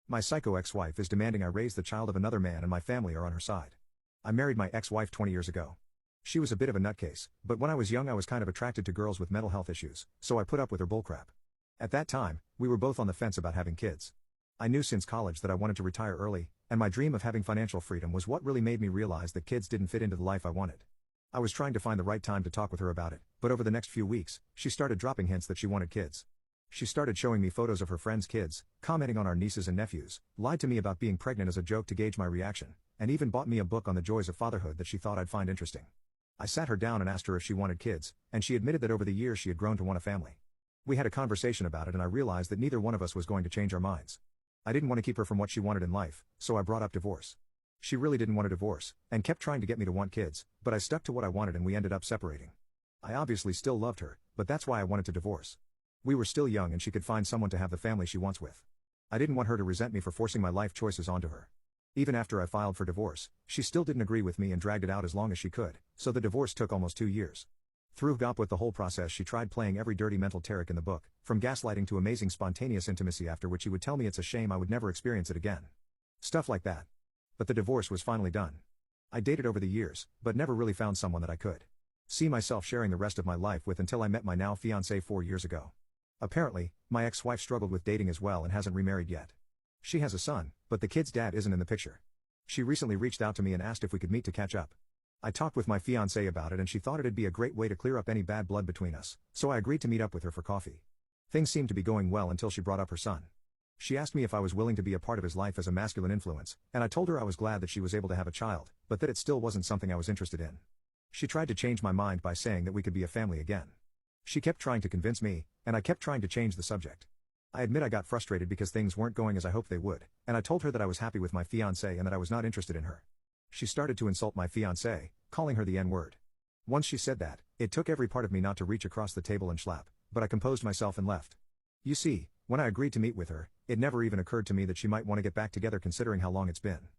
My psycho ex-wife is demanding I raise the child of another man and my family are on her side. I married my ex-wife 20 years ago. She was a bit of a nutcase, but when I was young I was kind of attracted to girls with mental health issues, so I put up with her bullcrap. At that time, we were both on the fence about having kids. I knew since college that I wanted to retire early, and my dream of having financial freedom was what really made me realize that kids didn't fit into the life I wanted. I was trying to find the right time to talk with her about it, but over the next few weeks, she started dropping hints that she wanted kids. She started showing me photos of her friends' kids, commenting on our nieces and nephews, lied to me about being pregnant as a joke to gauge my reaction, and even bought me a book on the joys of fatherhood that she thought I'd find interesting. I sat her down and asked her if she wanted kids, and she admitted that over the years she had grown to want a family. We had a conversation about it and I realized that neither one of us was going to change our minds. I didn't want to keep her from what she wanted in life, so I brought up divorce. She really didn't want a divorce, and kept trying to get me to want kids, but I stuck to what I wanted and we ended up separating. I obviously still loved her, but that's why I wanted to divorce. We were still young and she could find someone to have the family she wants with. I didn't want her to resent me for forcing my life choices onto her. Even after I filed for divorce, she still didn't agree with me and dragged it out as long as she could, so the divorce took almost 2 years. Through with the whole process she tried playing every dirty mental Tarek in the book, from gaslighting to amazing spontaneous intimacy after which he would tell me it's a shame I would never experience it again. Stuff like that. But the divorce was finally done. I dated over the years, but never really found someone that I could see myself sharing the rest of my life with until I met my now fiancé 4 years ago. Apparently, my ex-wife struggled with dating as well and hasn't remarried yet. She has a son, but the kid's dad isn't in the picture. She recently reached out to me and asked if we could meet to catch up. I talked with my fiancé about it and she thought it'd be a great way to clear up any bad blood between us, so I agreed to meet up with her for coffee. Things seemed to be going well until she brought up her son. She asked me if I was willing to be a part of his life as a masculine influence, and I told her I was glad that she was able to have a child, but that it still wasn't something I was interested in. She tried to change my mind by saying that we could be a family again. She kept trying to convince me, and I kept trying to change the subject. I admit I got frustrated because things weren't going as I hoped they would, and I told her that I was happy with my fiancé and that I was not interested in her. She started to insult my fiancé, calling her the N-word. Once she said that, it took every part of me not to reach across the table and slap, but I composed myself and left. You see, when I agreed to meet with her, it never even occurred to me that she might want to get back together considering how long it's been.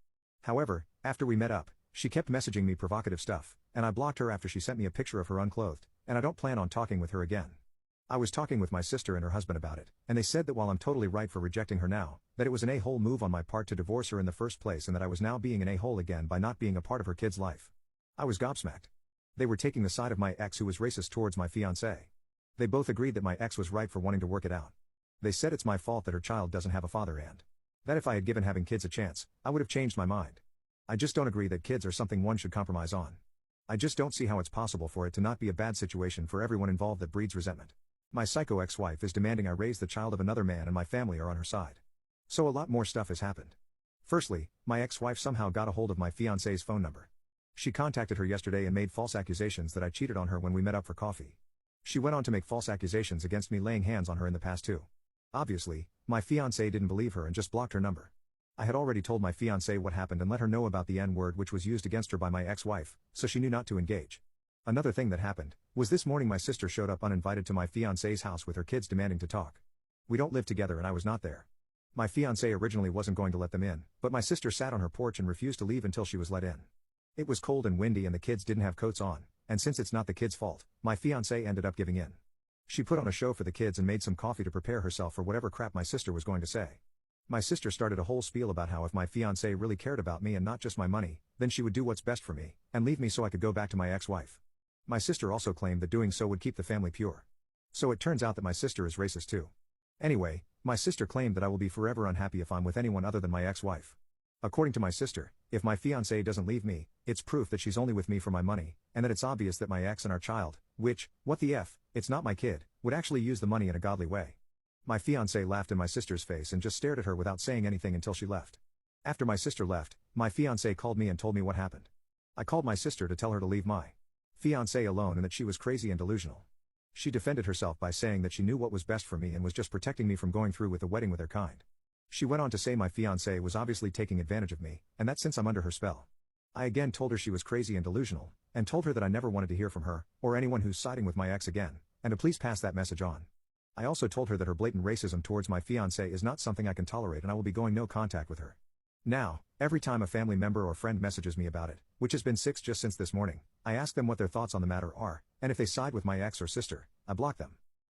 However, after we met up, she kept messaging me provocative stuff, and I blocked her after she sent me a picture of her unclothed, and I don't plan on talking with her again. I was talking with my sister and her husband about it, and they said that while I'm totally right for rejecting her now, that it was an a-hole move on my part to divorce her in the first place and that I was now being an a-hole again by not being a part of her kid's life. I was gobsmacked. They were taking the side of my ex who was racist towards my fiancé. They both agreed that my ex was right for wanting to work it out. They said it's my fault that her child doesn't have a father and that if I had given having kids a chance, I would have changed my mind. I just don't agree that kids are something one should compromise on. I just don't see how it's possible for it to not be a bad situation for everyone involved that breeds resentment. My psycho ex-wife is demanding I raise the child of another man and my family are on her side. So a lot more stuff has happened. Firstly, my ex-wife somehow got a hold of my fiancé's phone number. She contacted her yesterday and made false accusations that I cheated on her when we met up for coffee. She went on to make false accusations against me laying hands on her in the past too. Obviously, my fiancé didn't believe her and just blocked her number. I had already told my fiancé what happened and let her know about the N-word which was used against her by my ex-wife, so she knew not to engage. Another thing that happened was this morning my sister showed up uninvited to my fiancé's house with her kids demanding to talk. We don't live together and I was not there. My fiancé originally wasn't going to let them in, but my sister sat on her porch and refused to leave until she was let in. It was cold and windy and the kids didn't have coats on, and since it's not the kids' fault, my fiancé ended up giving in. She put on a show for the kids and made some coffee to prepare herself for whatever crap my sister was going to say. My sister started a whole spiel about how if my fiancé really cared about me and not just my money, then she would do what's best for me, and leave me so I could go back to my ex-wife. My sister also claimed that doing so would keep the family pure. So it turns out that my sister is racist too. Anyway, my sister claimed that I will be forever unhappy if I'm with anyone other than my ex-wife. According to my sister, if my fiancé doesn't leave me, it's proof that she's only with me for my money, and that it's obvious that my ex and our child, which, what the F, it's not my kid, would actually use the money in a godly way. My fiancé laughed in my sister's face and just stared at her without saying anything until she left. After my sister left, my fiancé called me and told me what happened. I called my sister to tell her to leave my fiancé alone and that she was crazy and delusional. She defended herself by saying that she knew what was best for me and was just protecting me from going through with the wedding with her kind. She went on to say my fiancé was obviously taking advantage of me, and that since I'm under her spell. I again told her she was crazy and delusional, and told her that I never wanted to hear from her, or anyone who's siding with my ex again, and to please pass that message on. I also told her that her blatant racism towards my fiancé is not something I can tolerate and I will be going no contact with her. Now, every time a family member or friend messages me about it, which has been 6 just since this morning, I ask them what their thoughts on the matter are, and if they side with my ex or sister, I block them.